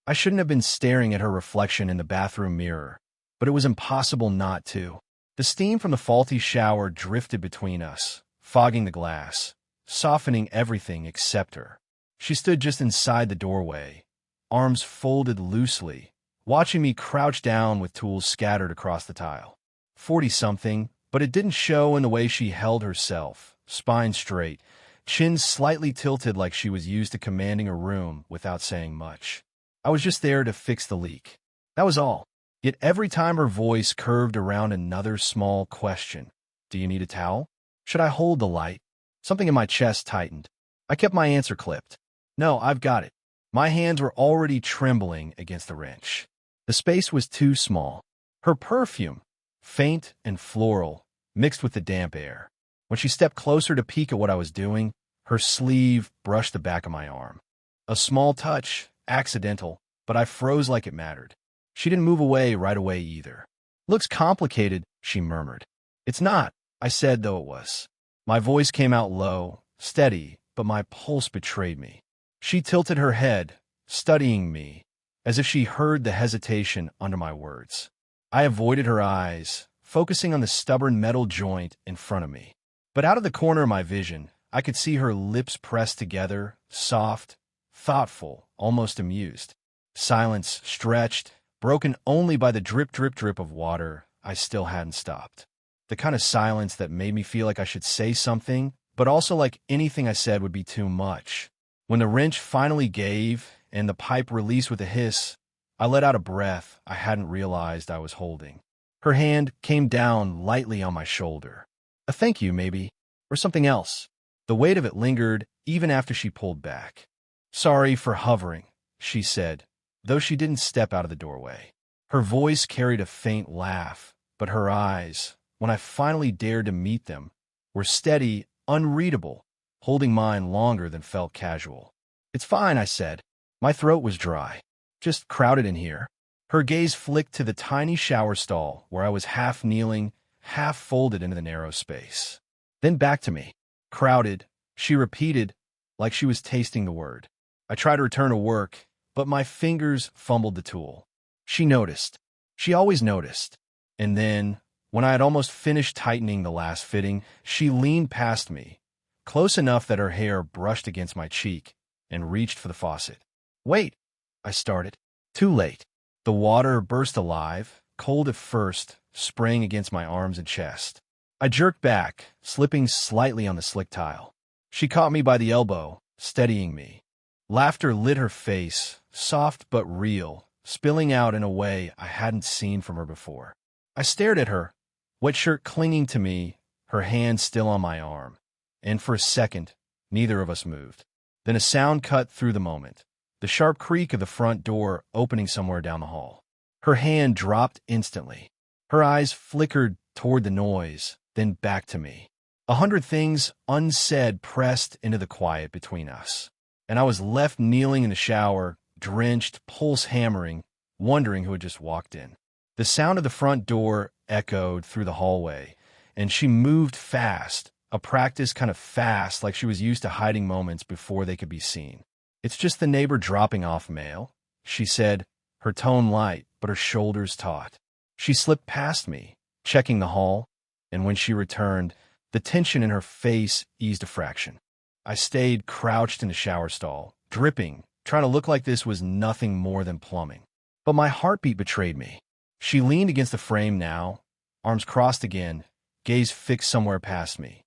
I shouldn't have been staring at her reflection in the bathroom mirror, but it was impossible not to. The steam from the faulty shower drifted between us, fogging the glass, softening everything except her. She stood just inside the doorway, arms folded loosely, watching me crouch down with tools scattered across the tile. 40-something, but it didn't show in the way she held herself, spine straight, chin slightly tilted like she was used to commanding a room without saying much. I was just there to fix the leak. That was all. Yet every time her voice curved around another small question. Do you need a towel? Should I hold the light? Something in my chest tightened. I kept my answer clipped. No, I've got it. My hands were already trembling against the wrench. The space was too small. Her perfume, faint and floral, mixed with the damp air. When she stepped closer to peek at what I was doing, her sleeve brushed the back of my arm. A small touch, accidental, but I froze like it mattered. She didn't move away right away either. Looks complicated, she murmured. It's not, I said, though it was. My voice came out low, steady, but my pulse betrayed me. She tilted her head, studying me, as if she heard the hesitation under my words. I avoided her eyes, focusing on the stubborn metal joint in front of me. But out of the corner of my vision, I could see her lips pressed together, soft, thoughtful, almost amused. Silence stretched, broken only by the drip, drip, drip of water I still hadn't stopped. The kind of silence that made me feel like I should say something, but also like anything I said would be too much. When the wrench finally gave and the pipe released with a hiss, I let out a breath I hadn't realized I was holding. Her hand came down lightly on my shoulder. A thank you, maybe, or something else. The weight of it lingered even after she pulled back. Sorry for hovering, she said, though she didn't step out of the doorway. Her voice carried a faint laugh, but her eyes, when I finally dared to meet them, were steady, unreadable, holding mine longer than felt casual. It's fine, I said. My throat was dry. Just crowded in here. Her gaze flicked to the tiny shower stall where I was half kneeling, half folded into the narrow space. Then back to me. Crowded, she repeated, like she was tasting the word. I tried to return to work, but my fingers fumbled the tool. She noticed. She always noticed. And then, when I had almost finished tightening the last fitting, she leaned past me, close enough that her hair brushed against my cheek, and reached for the faucet. Wait, I started. Too late. The water burst alive, cold at first, spraying against my arms and chest. I jerked back, slipping slightly on the slick tile. She caught me by the elbow, steadying me. Laughter lit her face, soft but real, spilling out in a way I hadn't seen from her before. I stared at her, wet shirt clinging to me, her hand still on my arm. And for a second, neither of us moved. Then a sound cut through the moment, the sharp creak of the front door opening somewhere down the hall. Her hand dropped instantly. Her eyes flickered toward the noise, then back to me. 100 things unsaid pressed into the quiet between us, and I was left kneeling in the shower, drenched, pulse hammering, wondering who had just walked in. The sound of the front door echoed through the hallway, and she moved fast, a practice kind of fast, like she was used to hiding moments before they could be seen. It's just the neighbor dropping off mail, she said, her tone light, but her shoulders taut. She slipped past me, checking the hall, and when she returned, the tension in her face eased a fraction. I stayed crouched in the shower stall, dripping, trying to look like this was nothing more than plumbing. But my heartbeat betrayed me. She leaned against the frame now, arms crossed again, gaze fixed somewhere past me.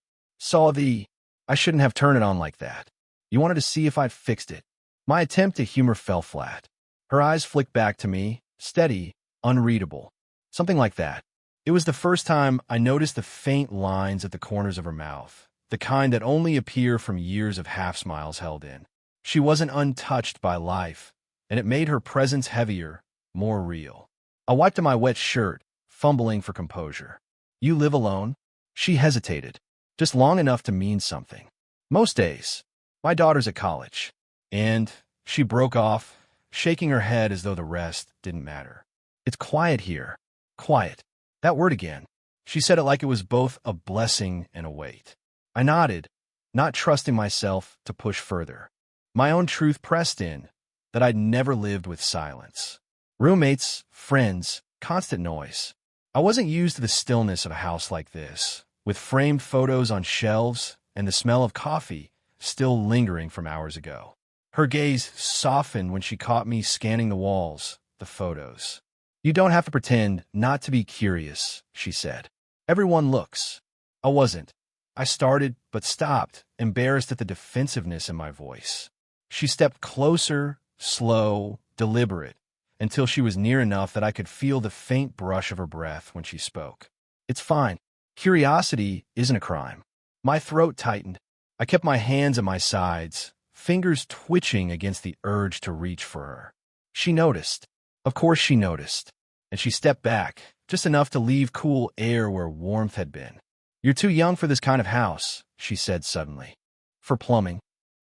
I shouldn't have turned it on like that. You wanted to see if I'd fixed it. My attempt at humor fell flat. Her eyes flicked back to me, steady, unreadable. Something like that. It was the first time I noticed the faint lines at the corners of her mouth, the kind that only appear from years of half-smiles held in. She wasn't untouched by life, and it made her presence heavier, more real. I wiped at my wet shirt, fumbling for composure. You live alone? She hesitated, just long enough to mean something. Most days. My daughter's at college. And she broke off, shaking her head as though the rest didn't matter. It's quiet here. Quiet. That word again. She said it like it was both a blessing and a weight. I nodded, not trusting myself to push further. My own truth pressed in, that I'd never lived with silence. Roommates, friends, constant noise. I wasn't used to the stillness of a house like this, with framed photos on shelves and the smell of coffee still lingering from hours ago. Her gaze softened when she caught me scanning the walls, the photos. "You don't have to pretend not to be curious," she said. "Everyone looks." I wasn't. I started, but stopped, embarrassed at the defensiveness in my voice. She stepped closer, slow, deliberate, until she was near enough that I could feel the faint brush of her breath when she spoke. "It's fine. Curiosity isn't a crime." My throat tightened. I kept my hands at my sides, fingers twitching against the urge to reach for her. She noticed. Of course she noticed. And she stepped back, just enough to leave cool air where warmth had been. "You're too young for this kind of house," she said suddenly. "For plumbing.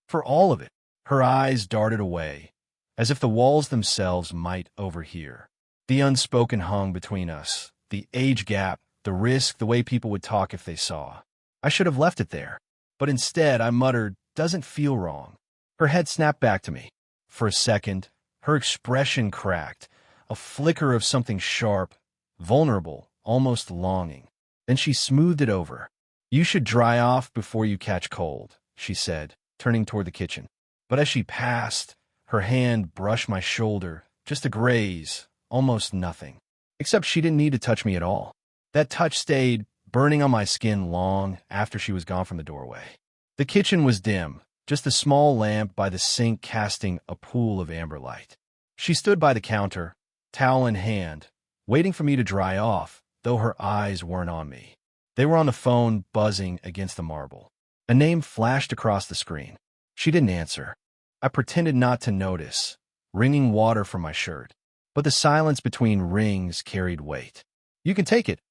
For all of it." Her eyes darted away, as if the walls themselves might overhear. The unspoken hung between us, the age gap, the risk, the way people would talk if they saw. I should have left it there. But instead, I muttered, "Doesn't feel wrong." Her head snapped back to me. For a second, her expression cracked, a flicker of something sharp, vulnerable, almost longing. Then she smoothed it over. "You should dry off before you catch cold," she said, turning toward the kitchen. But as she passed, her hand brushed my shoulder, just a graze, almost nothing. Except she didn't need to touch me at all. That touch stayed burning on my skin long after she was gone from the doorway. The kitchen was dim, just a small lamp by the sink casting a pool of amber light. She stood by the counter, towel in hand, waiting for me to dry off, though her eyes weren't on me. They were on the phone, buzzing against the marble. A name flashed across the screen. She didn't answer. I pretended not to notice, wringing water from my shirt. But the silence between rings carried weight. "You can take it,"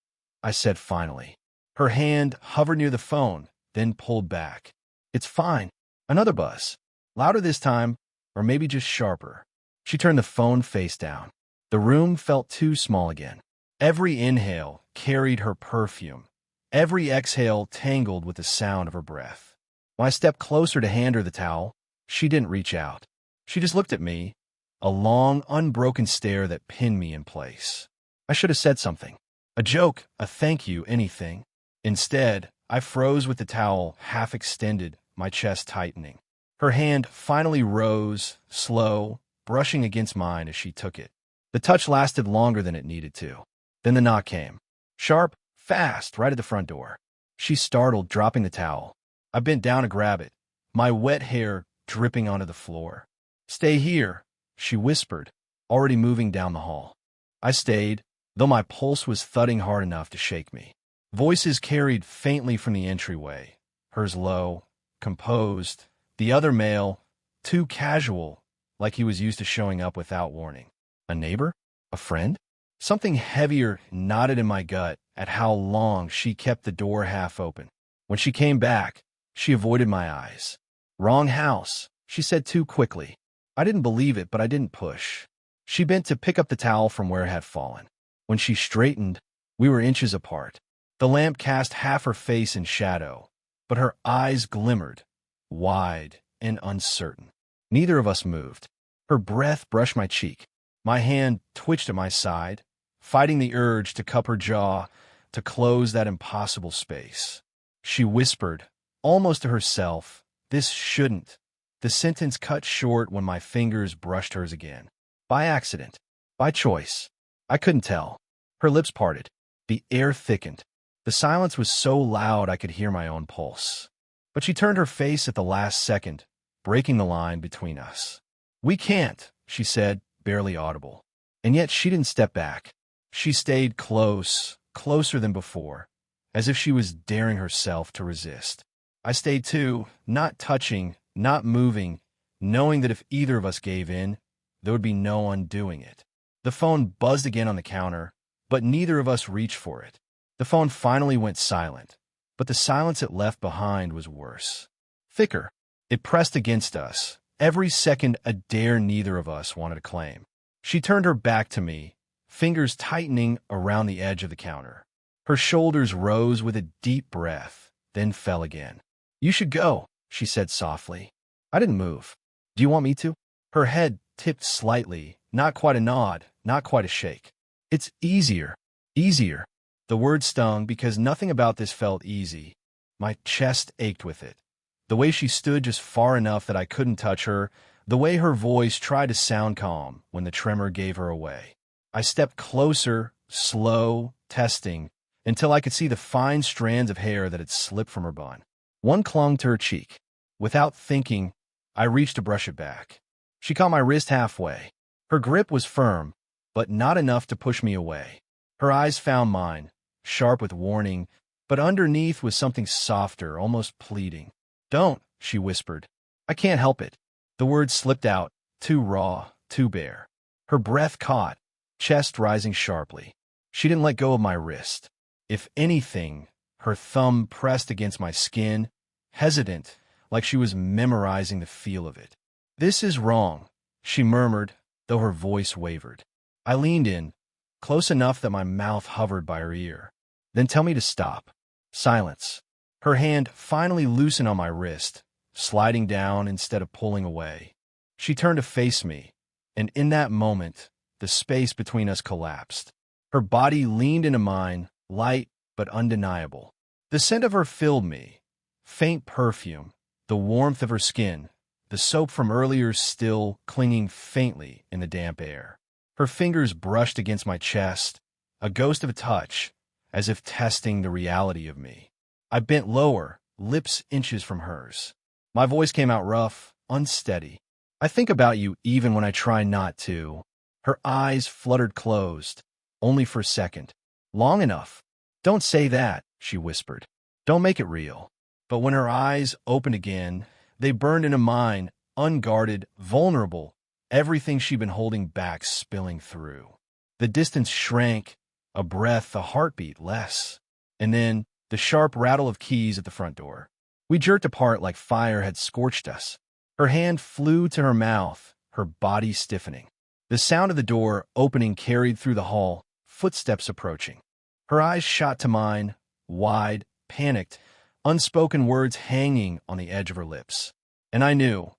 I said finally. Her hand hovered near the phone, then pulled back. "It's fine." Another buzz. Louder this time, or maybe just sharper. She turned the phone face down. The room felt too small again. Every inhale carried her perfume. Every exhale tangled with the sound of her breath. When I stepped closer to hand her the towel, she didn't reach out. She just looked at me, a long, unbroken stare that pinned me in place. I should have said something. A joke, a thank you, anything. Instead, I froze with the towel half extended, my chest tightening. Her hand finally rose, slow, brushing against mine as she took it. The touch lasted longer than it needed to. Then the knock came. Sharp, fast, right at the front door. She startled, dropping the towel. I bent down to grab it, my wet hair dripping onto the floor. "Stay here," she whispered, already moving down the hall. I stayed, though my pulse was thudding hard enough to shake me. Voices carried faintly from the entryway, hers low, composed, the other male, too casual, like he was used to showing up without warning. A neighbor? A friend? Something heavier knotted in my gut at how long she kept the door half open. When she came back, she avoided my eyes. "Wrong house," she said too quickly. I didn't believe it, but I didn't push. She bent to pick up the towel from where it had fallen. When she straightened, we were inches apart. The lamp cast half her face in shadow, but her eyes glimmered, wide and uncertain. Neither of us moved. Her breath brushed my cheek. My hand twitched at my side, fighting the urge to cup her jaw, to close that impossible space. She whispered, almost to herself, "This shouldn't." The sentence cut short when my fingers brushed hers again. By accident. By choice. I couldn't tell. Her lips parted. The air thickened. The silence was so loud I could hear my own pulse. But she turned her face at the last second, breaking the line between us. "We can't," she said, barely audible. And yet she didn't step back. She stayed close, closer than before, as if she was daring herself to resist. I stayed too, not touching, not moving, knowing that if either of us gave in, there would be no undoing it. The phone buzzed again on the counter, but neither of us reached for it. The phone finally went silent, but the silence it left behind was worse. Thicker. It pressed against us, every second a dare neither of us wanted to claim. She turned her back to me, fingers tightening around the edge of the counter. Her shoulders rose with a deep breath, then fell again. "You should go," she said softly. I didn't move. "Do you want me to?" Her head tipped slightly, not quite a nod, not quite a shake. It's easier. Easier. The word stung because nothing about this felt easy. My chest ached with it. The way she stood just far enough that I couldn't touch her, the way her voice tried to sound calm when the tremor gave her away. I stepped closer, slow, testing, until I could see the fine strands of hair that had slipped from her bun. One clung to her cheek. Without thinking, I reached to brush it back. She caught my wrist halfway. Her grip was firm, but not enough to push me away. Her eyes found mine, sharp with warning, but underneath was something softer, almost pleading. "Don't," she whispered. "I can't help it." The words slipped out, too raw, too bare. Her breath caught, chest rising sharply. She didn't let go of my wrist. If anything, her thumb pressed against my skin, hesitant, like she was memorizing the feel of it. "This is wrong," she murmured, though her voice wavered. I leaned in, close enough that my mouth hovered by her ear. "Then tell me to stop." Silence. Her hand finally loosened on my wrist, sliding down instead of pulling away. She turned to face me, and in that moment, the space between us collapsed. Her body leaned into mine, light but undeniable. The scent of her filled me. Faint perfume, the warmth of her skin, the soap from earlier still clinging faintly in the damp air. Her fingers brushed against my chest, a ghost of a touch, as if testing the reality of me. I bent lower, lips inches from hers. My voice came out rough, unsteady. "I think about you even when I try not to." Her eyes fluttered closed, only for a second. "Long enough." "Don't say that," she whispered. "Don't make it real." But when her eyes opened again, they burned into mine, unguarded, vulnerable, everything she'd been holding back spilling through. The distance shrank, a breath, a heartbeat less. And then, the sharp rattle of keys at the front door. We jerked apart like fire had scorched us. Her hand flew to her mouth, her body stiffening. The sound of the door opening carried through the hall, footsteps approaching. Her eyes shot to mine, wide, panicked, unspoken words hanging on the edge of her lips. And I knew,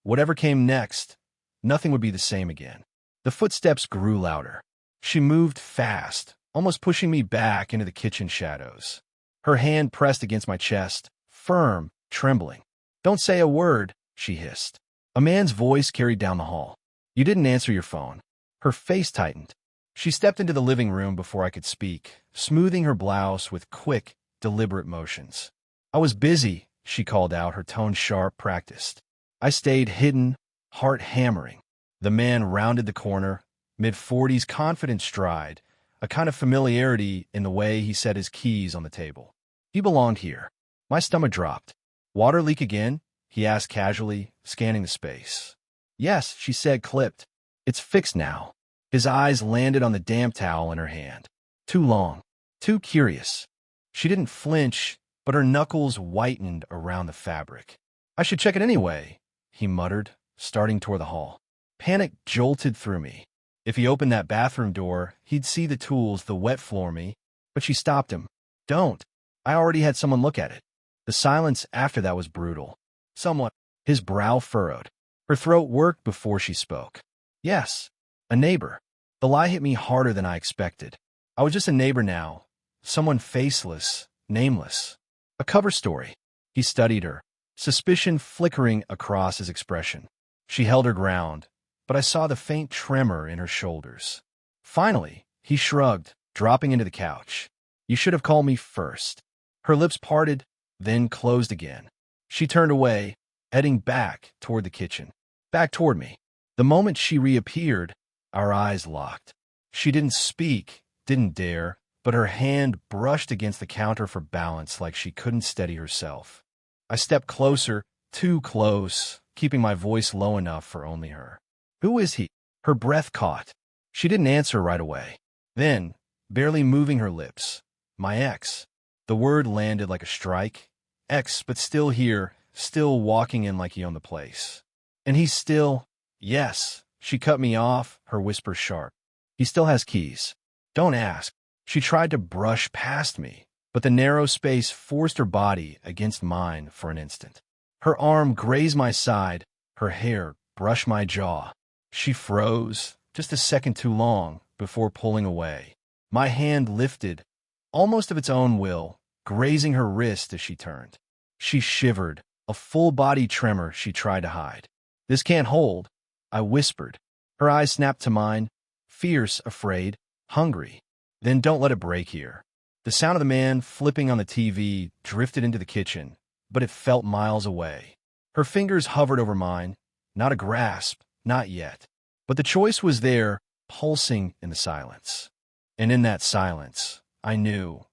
whatever came next, nothing would be the same again. The footsteps grew louder. She moved fast, almost pushing me back into the kitchen shadows. Her hand pressed against my chest, firm, trembling. "Don't say a word," she hissed. A man's voice carried down the hall. "You didn't answer your phone." Her face tightened. She stepped into the living room before I could speak, smoothing her blouse with quick, deliberate motions. "I was busy," she called out, her tone sharp, practiced. I stayed hidden, heart hammering. The man rounded the corner, mid-40s, confident stride, a kind of familiarity in the way he set his keys on the table. He belonged here. My stomach dropped. "Water leak again?" he asked casually, scanning the space. "Yes," she said, clipped. "It's fixed now." His eyes landed on the damp towel in her hand. Too long. Too curious. She didn't flinch, but her knuckles whitened around the fabric. "I should check it anyway," he muttered, starting toward the hall. Panic jolted through me. If he opened that bathroom door, he'd see the tools, the wet floor me. But she stopped him. "Don't. I already had someone look at it." The silence after that was brutal. Someone. His brow furrowed. Her throat worked before she spoke. "Yes. A neighbor." The lie hit me harder than I expected. I was just a neighbor now. Someone faceless, nameless. A cover story. He studied her, suspicion flickering across his expression. She held her ground, but I saw the faint tremor in her shoulders. Finally, he shrugged, dropping into the couch. "You should have called me first." Her lips parted, then closed again. She turned away, heading back toward the kitchen. Back toward me. The moment she reappeared, our eyes locked. She didn't speak, didn't dare, but her hand brushed against the counter for balance like she couldn't steady herself. I stepped closer, too close, keeping my voice low enough for only her. "Who is he?" Her breath caught. She didn't answer right away. Then, barely moving her lips, "My ex." The word landed like a strike. Ex, but still here, still walking in like he owned the place. "And he's still—" "Yes." She cut me off, her whisper sharp. "He still has keys." "Don't ask." She tried to brush past me, but the narrow space forced her body against mine for an instant. Her arm grazed my side, her hair brushed my jaw. She froze, just a second too long, before pulling away. My hand lifted, almost of its own will, grazing her wrist as she turned. She shivered, a full-body tremor she tried to hide. "This can't hold," I whispered. Her eyes snapped to mine, fierce, afraid, hungry. "Then don't let it break here." The sound of the man flipping on the TV drifted into the kitchen, but it felt miles away. Her fingers hovered over mine, not a grasp, not yet. But the choice was there, pulsing in the silence. And in that silence, I knew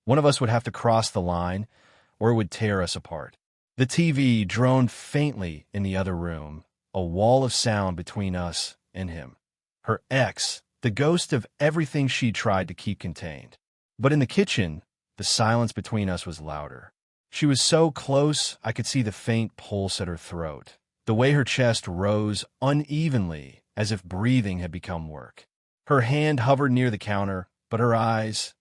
one of us would have to cross the line, or it would tear us apart. The TV droned faintly in the other room, a wall of sound between us and him. Her ex, the ghost of everything she tried to keep contained. But in the kitchen, the silence between us was louder. She was so close I could see the faint pulse at her throat, the way her chest rose unevenly as if breathing had become work. Her hand hovered near the counter, but her eyes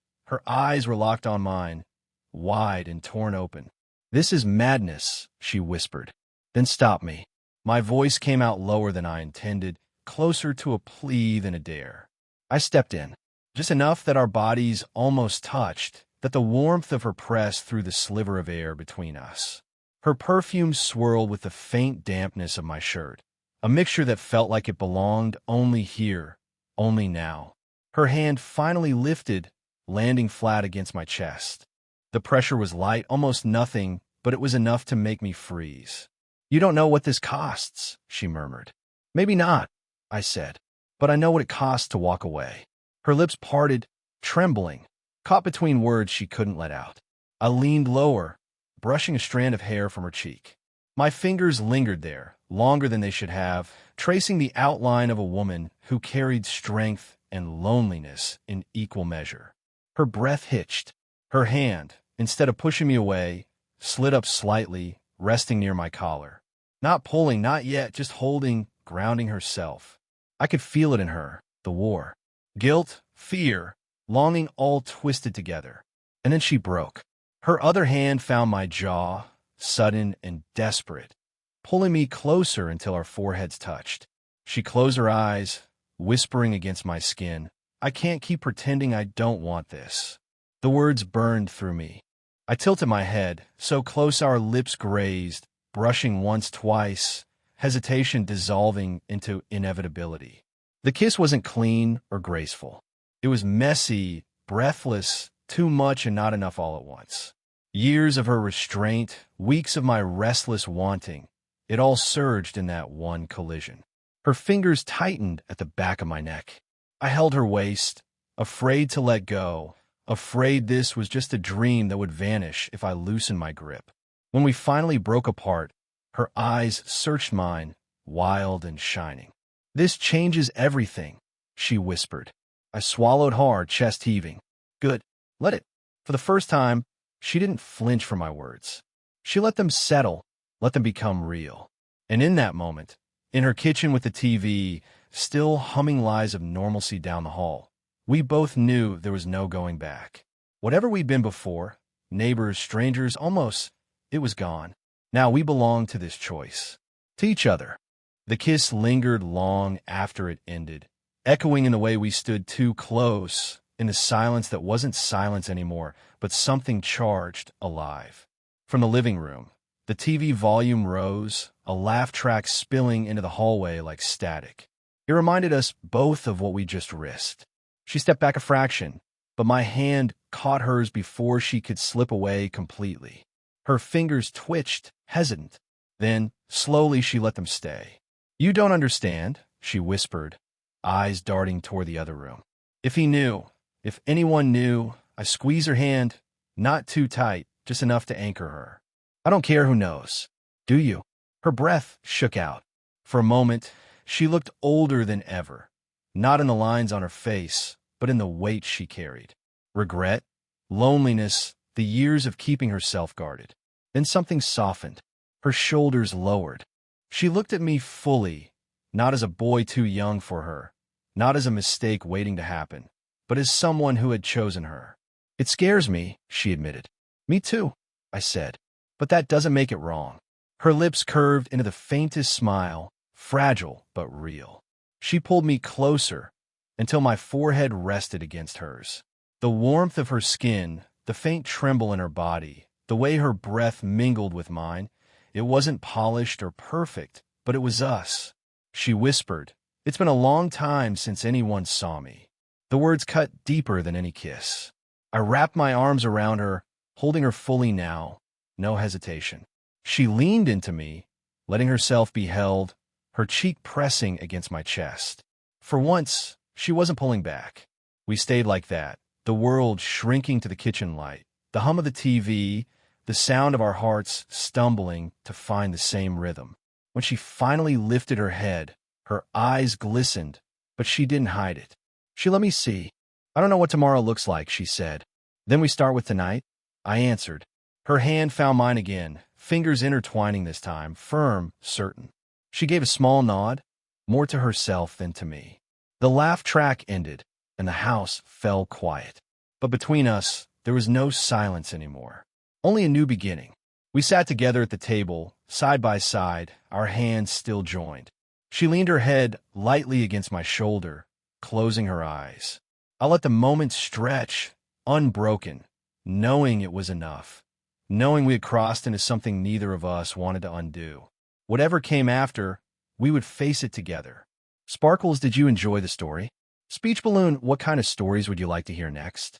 were locked on mine, wide and torn open. "This is madness," she whispered. "Then stop me." My voice came out lower than I intended, closer to a plea than a dare. I stepped in, just enough that our bodies almost touched, that the warmth of her pressed through the sliver of air between us. Her perfume swirled with the faint dampness of my shirt, a mixture that felt like it belonged only here, only now. Her hand finally lifted, landing flat against my chest. The pressure was light, almost nothing, but it was enough to make me freeze. "You don't know what this costs," she murmured. "Maybe not," I said, "but I know what it costs to walk away." Her lips parted, trembling, caught between words she couldn't let out. I leaned lower, brushing a strand of hair from her cheek. My fingers lingered there, longer than they should have, tracing the outline of a woman who carried strength and loneliness in equal measure. Her breath hitched. Her hand, instead of pushing me away, slid up slightly, resting near my collar. Not pulling, not yet, just holding, grounding herself. I could feel it in her, the war. Guilt, fear, longing all twisted together. And then she broke. Her other hand found my jaw, sudden and desperate, pulling me closer until our foreheads touched. She closed her eyes, whispering against my skin, "I can't keep pretending I don't want this." The words burned through me. I tilted my head, so close our lips grazed, brushing once, twice, hesitation dissolving into inevitability. The kiss wasn't clean or graceful. It was messy, breathless, too much and not enough all at once. Years of her restraint, weeks of my restless wanting, it all surged in that one collision. Her fingers tightened at the back of my neck. I held her waist, afraid to let go, afraid this was just a dream that would vanish if I loosened my grip. When we finally broke apart, her eyes searched mine, wild and shining. "This changes everything," she whispered. I swallowed hard, chest heaving. "Good. Let it." For the first time, she didn't flinch from my words. She let them settle, let them become real. And in that moment, in her kitchen with the TV, still humming lies of normalcy down the hall, we both knew there was no going back. Whatever we'd been before, neighbors, strangers, almost, it was gone. Now we belonged to this choice, to each other. The kiss lingered long after it ended, echoing in the way we stood too close, in a silence that wasn't silence anymore, but something charged, alive. From the living room, the TV volume rose, a laugh track spilling into the hallway like static. It reminded us both of what we just risked. She stepped back a fraction, but my hand caught hers before she could slip away completely. Her fingers twitched, hesitant. Then, slowly, she let them stay. "You don't understand," she whispered, eyes darting toward the other room. If he knew, if anyone knew, I squeezed her hand, not too tight, just enough to anchor her. "I don't care who knows. Do you?" Her breath shook out. For a moment, she looked older than ever, not in the lines on her face, but in the weight she carried. Regret, loneliness, the years of keeping herself guarded. Then something softened. Her shoulders lowered. She looked at me fully, not as a boy too young for her, not as a mistake waiting to happen, but as someone who had chosen her. "It scares me," she admitted. "Me too," I said, "but that doesn't make it wrong." Her lips curved into the faintest smile, fragile but real. She pulled me closer until my forehead rested against hers. The warmth of her skin, the faint tremble in her body, the way her breath mingled with mine, it wasn't polished or perfect, but it was us. She whispered, "It's been a long time since anyone saw me." The words cut deeper than any kiss. I wrapped my arms around her, holding her fully now, no hesitation. She leaned into me, letting herself be held, her cheek pressing against my chest. For once, she wasn't pulling back. We stayed like that, the world shrinking to the kitchen light, the hum of the TV, the sound of our hearts stumbling to find the same rhythm. When she finally lifted her head, her eyes glistened, but she didn't hide it. She let me see. "I don't know what tomorrow looks like," she said. "Then we start with tonight?" I answered. Her hand found mine again, fingers intertwining this time, firm, certain. She gave a small nod, more to herself than to me. The laugh track ended, and the house fell quiet. But between us, there was no silence anymore. Only a new beginning. We sat together at the table, side by side, our hands still joined. She leaned her head lightly against my shoulder, closing her eyes. I let the moment stretch, unbroken, knowing it was enough, knowing we had crossed into something neither of us wanted to undo. Whatever came after, we would face it together. Sparkles, did you enjoy the story? Speech Balloon, what kind of stories would you like to hear next?